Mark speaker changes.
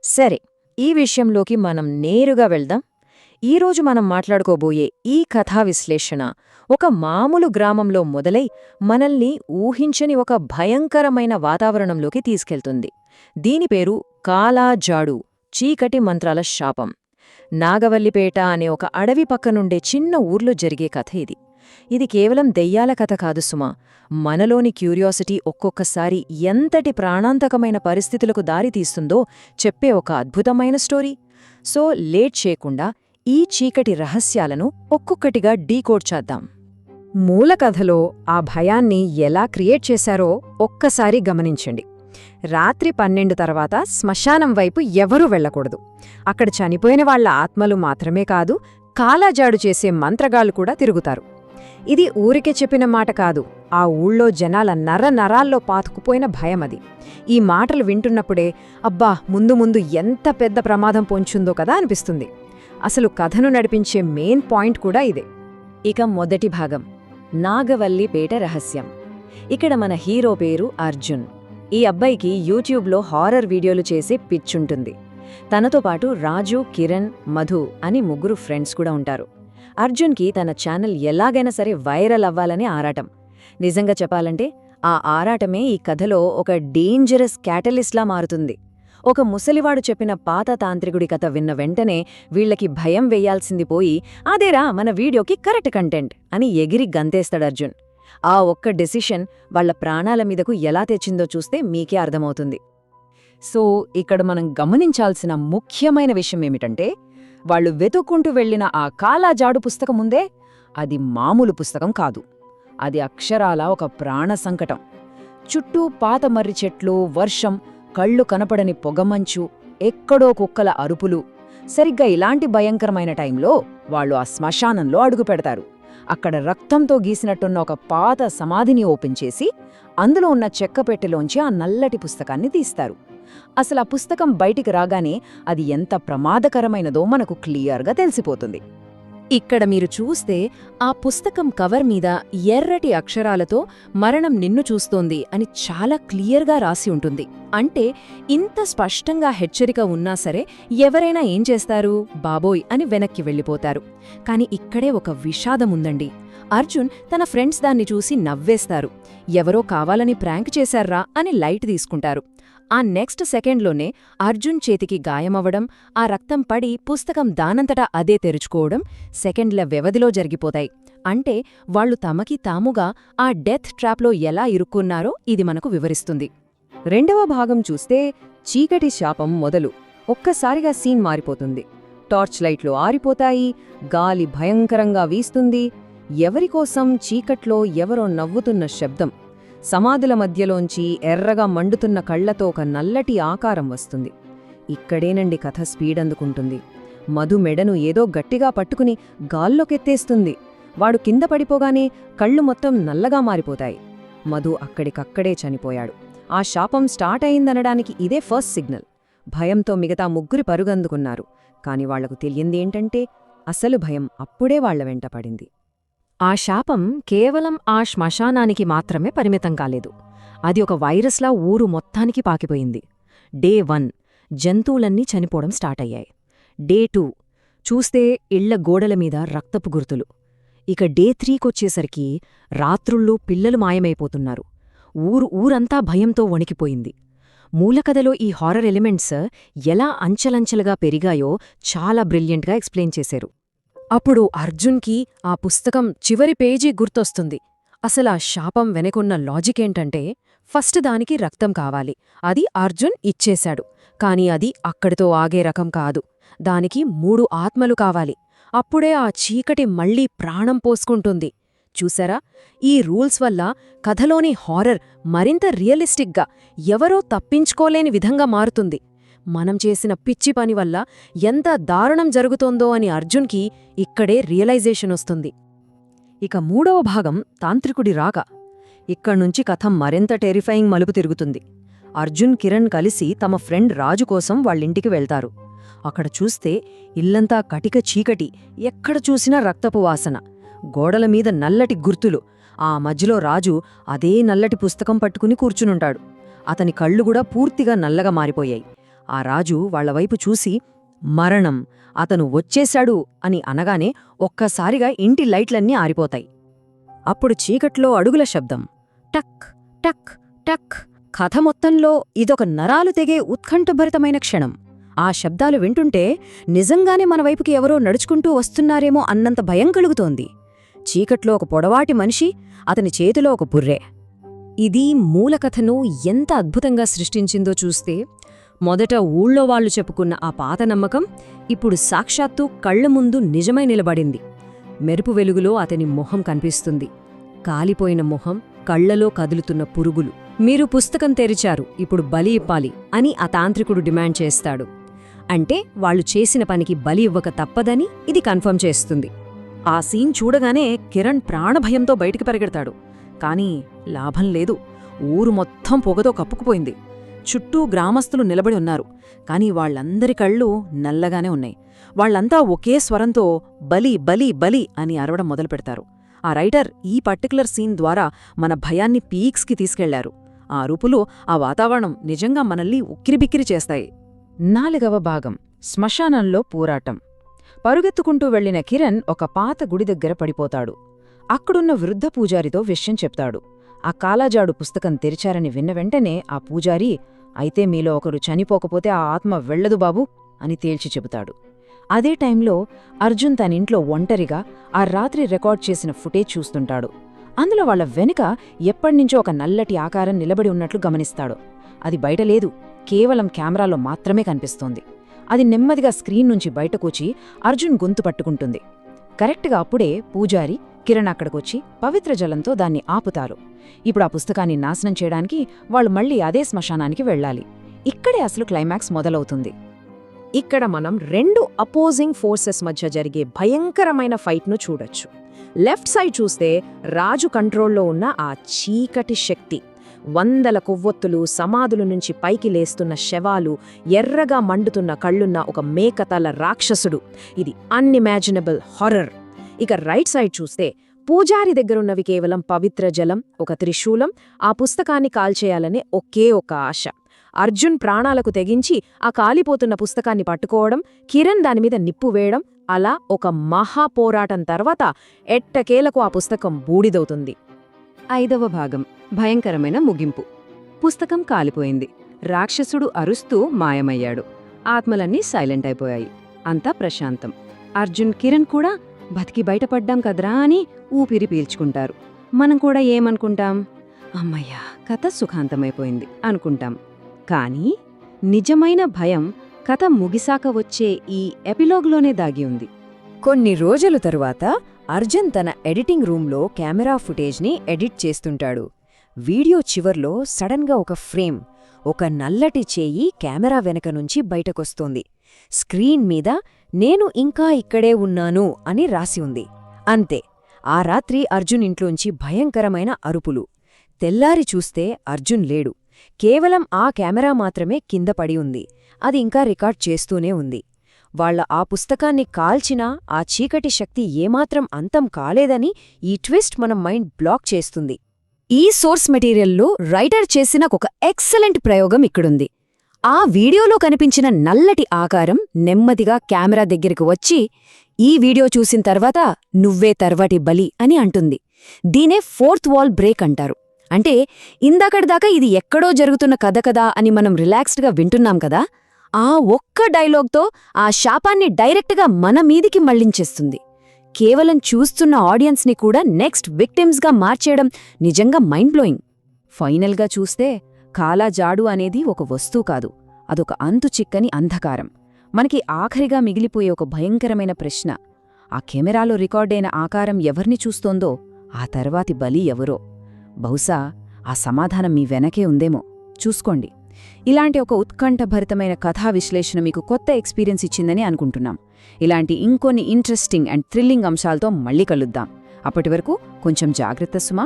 Speaker 1: సరే, ఈ విషయంలోకి మనం నేరుగా వెళ్దాం. ఈరోజు మనం మాట్లాడుకోబోయే ఈ కథా విశ్లేషణ ఒక మామూలు గ్రామంలో మొదలై మనల్ని ఊహించని ఒక భయంకరమైన వాతావరణంలోకి తీసుకెళ్తుంది. దీని పేరు కాలాజాడు, చీకటి మంత్రాల శాపం. నాగవల్లిపేట అనే ఒక అడవి పక్కనుండే చిన్న ఊర్లో జరిగే కథ ఇది. ఇది కేవలం దెయ్యాల కథ కాదు సుమా, మనలోని క్యూరియాసిటీ ఒక్కొక్కసారి ఎంతటి ప్రాణాంతకమైన పరిస్థితులకు దారితీస్తుందో చెప్పే ఒక అద్భుతమైన స్టోరీ. సో లేట్ చేయకుండా ఈ చీకటి రహస్యాలను ఒక్కొక్కటిగా డీకోడ్ చేద్దాం. మూల కథలో ఆ భయాన్ని ఎలా క్రియేట్ చేశారో ఒక్కసారి గమనించండి. రాత్రి 12 తర్వాత శ్మశానం వైపు ఎవరూ వెళ్లకూడదు. అక్కడ చనిపోయిన వాళ్ల ఆత్మలు మాత్రమే కాదు, కాలాజాడు చేసే మంత్రగాళ్లు కూడా తిరుగుతారు. ఇది ఊరికే చెప్పిన మాట కాదు, ఆ ఊళ్ళో జనాల నరాల్లో పాతుకుపోయిన భయమది. ఈ మాటలు వింటున్నప్పుడే అబ్బా, ముందు ముందు ఎంత పెద్ద ప్రమాదం పొంచుందో కదా అనిపిస్తుంది. అసలు కథను నడిపించే మెయిన్ పాయింట్ కూడా ఇదే. ఇక మొదటి భాగం, నాగవల్లిపేట రహస్యం. ఇక్కడ మన హీరో పేరు అర్జున్. ఈ అబ్బాయికి యూట్యూబ్లో హారర్ వీడియోలు చేసే పిచ్చుంటుంది. తనతో పాటు రాజు, కిరణ్, మధు అని 3 ఫ్రెండ్స్ కూడా ఉంటారు. అర్జున్కి తన ఛానల్ ఎలాగైనా సరే వైరల్ అవ్వాలని ఆరాటం. నిజంగా చెప్పాలంటే ఆ ఆరాటమే ఈ కథలో ఒక డేంజరస్ క్యాటలిస్ట్లా మారుతుంది. ఒక ముసలివాడు చెప్పిన పాత తాంత్రికుడి కథ విన్న వెంటనే వీళ్లకి భయం వెయ్యాల్సింది పోయి, అదేరా మన వీడియోకి కరెక్ట్ కంటెంట్ అని ఎగిరి గంతేస్తాడు అర్జున్. ఆ ఒక్క డెసిషన్ వాళ్ల ప్రాణాల మీదకు ఎలా తెచ్చిందో చూస్తే మీకే అర్థమవుతుంది. సో ఇక్కడ మనం గమనించాల్సిన ముఖ్యమైన విషయం ఏమిటంటే, వాళ్లు వెతుక్కుంటూ వెళ్లిన ఆ కాలాజాడు పుస్తకముందే అది మామూలు పుస్తకం కాదు. అది అక్షరాల ఒక ప్రాణ సంకటం. చుట్టూ పాత మర్రి చెట్లు, వర్షం, కళ్ళు కనపడని పొగమంచు, ఎక్కడో కుక్కల అరుపులు. సరిగ్గా ఇలాంటి భయంకరమైన టైంలో వాళ్లు ఆ శ్మశానంలో అడుగుపెడతారు. అక్కడ రక్తంతో గీసినట్టున్న ఒక పాత సమాధిని ఓపెన్ చేసి అందులో ఉన్న చెక్కపెట్టెలోంచి ఆ నల్లటి పుస్తకాన్ని తీస్తారు. అసలు ఆ పుస్తకం బయటికి రాగానే అది ఎంత ప్రమాదకరమైనదో మనకు క్లియర్గా తెలిసిపోతుంది. ఇక్కడ మీరు చూస్తే ఆ పుస్తకం కవర్ మీద ఎర్రటి అక్షరాలతో మరణం నిన్ను చూస్తోంది అని చాలా క్లియర్గా రాసి ఉంటుంది. అంటే ఇంత స్పష్టంగా హెచ్చరిక ఉన్నా సరే ఎవరైనా ఏం చేస్తారు, బాబోయ్ అని వెనక్కి వెళ్ళిపోతారు. కాని ఇక్కడే ఒక విషాదముందండి. అర్జున్ తన ఫ్రెండ్స్ దాన్ని చూసి నవ్వేస్తారు. ఎవరో కావాలని ప్రాంక్ చేశారా అని లైట్ తీసుకుంటారు. ఆ నెక్స్ట్ సెకండ్లోనే అర్జున్ చేతికి గాయమవ్వడం, ఆ రక్తం పడి పుస్తకం దానంతటా అదే తెరుచుకోవడం సెకండ్ల వ్యవధిలో జరిగిపోతాయి. అంటే వాళ్లు తమకి తాముగా ఆ డెత్ ట్రాప్లో ఎలా ఇరుక్కున్నారో ఇది మనకు వివరిస్తుంది. రెండవ భాగం చూస్తే చీకటి శాపం మొదలు. ఒక్కసారిగా సీన్ మారిపోతుంది. టార్చ్ లైట్లు ఆరిపోతాయి, గాలి భయంకరంగా వీస్తుంది. ఎవరికోసం చీకట్లో ఎవరో నవ్వుతున్న శబ్దం. సమాధుల మధ్యలోంచి ఎర్రగా మండుతున్న కళ్లతో ఒక నల్లటి ఆకారం వస్తుంది. ఇక్కడేనండి కథ స్పీడ్ అందుకుంటుంది. మధు మెడను ఏదో గట్టిగా పట్టుకుని గాల్లోకెత్తేస్తుంది. వాడు కింద పడిపోగానే కళ్ళు మొత్తం నల్లగా మారిపోతాయి. మధు అక్కడికక్కడే చనిపోయాడు. ఆ శాపం స్టార్ట్ అయిందనడానికి ఇదే ఫస్ట్ సిగ్నల్. భయంతో మిగతా 3 పరుగందుకున్నారు. కాని వాళ్లకు తెలియందేంటంటే అసలు భయం అప్పుడే వాళ్ల వెంట పడింది. ఆ శాపం కేవలం ఆ శ్మశానానికి మాత్రమే పరిమితం కాలేదు. అది ఒక వైరస్లా ఊరు మొత్తానికి పాకిపోయింది. డే 1 జంతువులన్నీ చనిపోవడం స్టార్ట్ అయ్యాయి. డే 2 చూస్తే ఇళ్ల గోడల మీద రక్తపు గుర్తులు. ఇక డే 3కొచ్చేసరికి రాత్రుళ్ళు పిల్లలు మాయమైపోతున్నారు. ఊరంతా భయంతో వణికిపోయింది. మూలకథలో ఈ హారర్ ఎలిమెంట్స్ ఎలా అంచెలంచెలుగా పెరిగాయో చాలా బ్రిలియంట్గా ఎక్స్ప్లెయిన్ చేశారు. అప్పుడు అర్జున్కి ఆ పుస్తకం చివరి పేజీ గుర్తొస్తుంది. అసలా శాపం వెనకున్న లాజికేంటంటే, ఫస్ట్ దానికి రక్తం కావాలి, అది అర్జున్ ఇచ్చేశాడు. కాని అది అక్కడితో ఆగే రకం కాదు. దానికి 3 ఆత్మలు కావాలి. అప్పుడే ఆ చీకటి మళ్లీ ప్రాణం పోసుకుంటుంది. చూసారా, ఈ రూల్స్ వల్ల కథలోని హారర్ మరింత రియలిస్టిక్గా, ఎవరో తప్పించుకోలేని విధంగా మారుతుంది. మనం చేసిన పిచ్చి పని వల్ల ఎంత దారుణం జరుగుతోందో అని అర్జున్కి ఇక్కడే రియలైజేషన్ వస్తుంది. ఇక 3వ భాగం, తాంత్రికుడి రాక. ఇక్కడ్నుంచి కథ మరింత టెరిఫైయింగ్ మలుపు తిరుగుతుంది. అర్జున్, కిరణ్ కలిసి తమ ఫ్రెండ్ రాజు కోసం వాళ్ళింటికి వెళ్తారు. అక్కడ చూస్తే ఇల్లంతా కటిక చీకటి, ఎక్కడ చూసినా రక్తపు వాసన, గోడల మీద నల్లటి గుర్తులు. ఆ మధ్యలో రాజు అదే నల్లటి పుస్తకం పట్టుకుని కూర్చునుంటాడు. అతని కళ్ళు కూడా పూర్తిగా నల్లగా మారిపోయాయి. ఆ రాజు వాళ్లవైపు చూసి మరణం, అతను వచ్చేశాడు అని అనగానే ఒక్కసారిగా ఇంటి లైట్లన్నీ ఆరిపోతాయి. అప్పుడు చీకట్లో అడుగుల శబ్దం. టక్ టక్ టక్. కథ మొత్తంలో ఇదొక నరాలు తెగే ఉత్కంఠభరితమైన క్షణం. ఆ శబ్దాలు వింటుంటే నిజంగానే మన వైపుకి ఎవరో నడుచుకుంటూ వస్తున్నారేమో అన్నంత భయం కలుగుతోంది. చీకట్లో ఒక పొడవాటి మనిషి, అతని చేతిలో ఒక బుర్రె. ఇది మూలకథను ఎంత అద్భుతంగా సృష్టించిందో చూస్తే, మొదట ఊళ్ళో వాళ్లు చెప్పుకున్న ఆ పాత నమ్మకం ఇప్పుడు సాక్షాత్తు కళ్ల ముందు నిజమై నిలబడింది. మెరుపు వెలుగులో అతని మొహం కనిపిస్తుంది. కాలిపోయిన మొహం, కళ్లలో కదులుతున్న పురుగులు. మీరు పుస్తకం తెరిచారు, ఇప్పుడు బలి ఇవ్వాలి అని ఆ తాంత్రికుడు డిమాండ్ చేస్తాడు. అంటే వాళ్లు చేసిన పనికి బలి ఇవ్వక తప్పదని ఇది కన్ఫర్మ్ చేస్తుంది. ఆ సీన్ చూడగానే కిరణ్ ప్రాణభయంతో బయటికి పరిగెడతాడు. కాని లాభం లేదు. ఊరు మొత్తం పొగతో కప్పుకుపోయింది. చుట్టూ గ్రామస్తులు నిలబడి ఉన్నారు. కాని వాళ్లందరి కళ్ళు నల్లగానే ఉన్నాయి. వాళ్లంతా ఒకే స్వరంతో బలి బలి బలి అని అరవడం మొదలుపెడతారు. ఆ రైటర్ ఈ పర్టికులర్ సీన్ ద్వారా మన భయాన్ని పీక్స్కి తీసుకెళ్లారు. ఆ అరుపులు, ఆ వాతావరణం నిజంగా మనల్ని ఉక్కిరిబిక్కిరి చేస్తాయి. 4వ భాగం, శ్మశానంలో పోరాటం. పరుగెత్తుకుంటూ వెళ్లిన కిరణ్ ఒక పాత గుడి దగ్గర పడిపోతాడు. అక్కడున్న వృద్ధ పూజారితో విషయం చెప్తాడు. ఆ కాలాజాడు పుస్తకం తెరిచారని విన్న వెంటనే ఆ పూజారి, అయితే మీలో ఒకరు చనిపోకపోతే ఆ ఆత్మ వెళ్లదు బాబూ అని తేల్చి చెబుతాడు. అదే టైంలో అర్జున్ తనింట్లో ఒంటరిగా ఆ రాత్రి రికార్డ్ చేసిన ఫుటేజ్ చూస్తుంటాడు. అందులో వాళ్ల వెనుక ఎప్పటినుంచో ఒక నల్లటి ఆకారం నిలబడి ఉన్నట్లు గమనిస్తాడు. అది బయటలేదు, కేవలం కెమెరాలో మాత్రమే కనిపిస్తోంది. అది నెమ్మదిగా స్క్రీన్ నుంచి బయటకొచ్చి అర్జున్ గొంతు పట్టుకుంటుంది. కరెక్ట్గా అప్పుడే పూజారి, కిరణ్ అక్కడికొచ్చి పవిత్ర జలంతో దాన్ని ఆపుతారు. ఇప్పుడు ఆ పుస్తకాన్ని నాశనం చేయడానికి వాళ్ళు మళ్లీ అదే శ్మశానానికి వెళ్లాలి. ఇక్కడే అసలు క్లైమాక్స్ మొదలవుతుంది. ఇక్కడ మనం 2 అపోజింగ్ ఫోర్సెస్ మధ్య జరిగే భయంకరమైన ఫైట్ను చూడొచ్చు. లెఫ్ట్ సైడ్ చూస్తే రాజు కంట్రోల్లో ఉన్న ఆ చీకటి శక్తి, వందల కొవ్వొత్తులు, సమాధుల నుంచి పైకి లేస్తున్న శవాలు, ఎర్రగా మండుతున్న కళ్ళున్న ఒక మేకతల రాక్షసుడు. ఇది అన్ఇమాజినబుల్ హారర్. ఇక రైట్ సైడ్ చూస్తే పూజారి దగ్గరున్నవి కేవలం పవిత్ర జలం, ఒక త్రిశూలం, ఆ పుస్తకాన్ని కాల్చేయాలనే ఒకే ఒక ఆశ. అర్జున్ ప్రాణాలకు తెగించి ఆ కాలిపోతున్న పుస్తకాన్ని పట్టుకోవడం, కిరణ్ దానిమీద నిప్పు వేయడం, అలా ఒక మహాపోరాటం తర్వాత ఎట్టకేలకు ఆ పుస్తకం బూడిదవుతుంది. 5వ భాగం, భయంకరమైన ముగింపు. పుస్తకం కాలిపోయింది. రాక్షసుడు అరుస్తూ మాయమయ్యాడు. ఆత్మలన్నీ సైలెంట్ అయిపోయాయి. అంతా ప్రశాంతం. అర్జున్, కిరణ్ కూడా బతికి బయటపడ్డాం కదరా అని ఊపిరి పీల్చుకుంటారు. మనం కూడా ఏమనుకుంటాం? అమ్మయ్యా, కథ సుఖాంతమైపోయింది అనుకుంటాం. కానీ నిజమైన భయం కథ ముగిసాక వచ్చే ఈ ఎపిలోగ్లోనే దాగి ఉంది. కొన్ని రోజుల తరువాత అర్జున్ తన ఎడిటింగ్ రూంలో కెమెరా ఫుటేజ్ని ఎడిట్ చేస్తుంటాడు. వీడియో చివర్లో సడన్గా ఒక ఫ్రేమ్, ఒక నల్లటి చేయి కెమెరా వెనక నుంచి బయటకొస్తోంది. స్క్రీన్ మీద నేను ఇంకా ఇక్కడే ఉన్నాను అని రాసి ఉంది. అంతే. ఆ రాత్రి అర్జున్ ఇంట్లోంచి భయంకరమైన అరుపులు. తెల్లారి చూస్తే అర్జున్ లేడు. కేవలం ఆ కెమెరా మాత్రమే కింద పడి ఉంది. అది ఇంకా రికార్డ్ చేస్తూనే ఉంది. వాళ్ల ఆ పుస్తకాన్ని కాల్చినా ఆ చీకటి శక్తి ఏమాత్రం అంతం కాలేదని ఈ ట్విస్ట్ మన మైండ్ బ్లాక్ చేస్తుంది. ఈ సోర్స్ మెటీరియల్లో రైటర్ చేసిన ఒక ఎక్సలెంట్ ప్రయోగం ఇక్కడుంది. ఆ వీడియోలో కనిపించిన నల్లటి ఆకారం నెమ్మదిగా కెమెరా దగ్గరికి వచ్చి, ఈ వీడియో చూసిన తర్వాత నువ్వే తర్వాటి బలి అని అంటుంది. దీనే 4th వాల్ బ్రేక్ అంటారు. అంటే ఇందాకటిదాకా ఇది ఎక్కడో జరుగుతున్న కథ కదా అని మనం రిలాక్స్డ్గా వింటున్నాం కదా, ఆ ఒక్క డైలాగ్తో ఆ శాపాన్ని డైరెక్ట్గా మన మీదికి మళ్లించేస్తుంది. కేవలం చూస్తున్న ఆడియన్స్ని కూడా నెక్స్ట్ విక్టిమ్స్గా మార్చేయడం నిజంగా మైండ్ బ్లోయింగ్. ఫైనల్గా చూస్తే కాలాజాడు అనేది ఒక వస్తువు కాదు, అదొక అంతు చిక్కని అంధకారం. మనకి ఆఖరిగా మిగిలిపోయే ఒక భయంకరమైన ప్రశ్న, ఆ కెమెరాలో రికార్డైన ఆకారం ఎవరిని చూస్తోందో ఆ తర్వాతి బలి ఎవరో? బహుశా ఆ సమాధానం మీ వెనకే ఉందేమో. చూసుకోండి. ఇలాంటి ఒక ఉత్కంఠభరితమైన కథా విశ్లేషణ మీకు కొత్త ఎక్స్పీరియన్స్ ఇచ్చిందని అనుకుంటున్నాం. ఇలాంటి ఇంకొన్ని ఇంట్రెస్టింగ్ అండ్ థ్రిల్లింగ్ అంశాలతో మళ్ళీ కలుద్దాం. అప్పటివరకు కొంచెం జాగ్రత్త సుమా.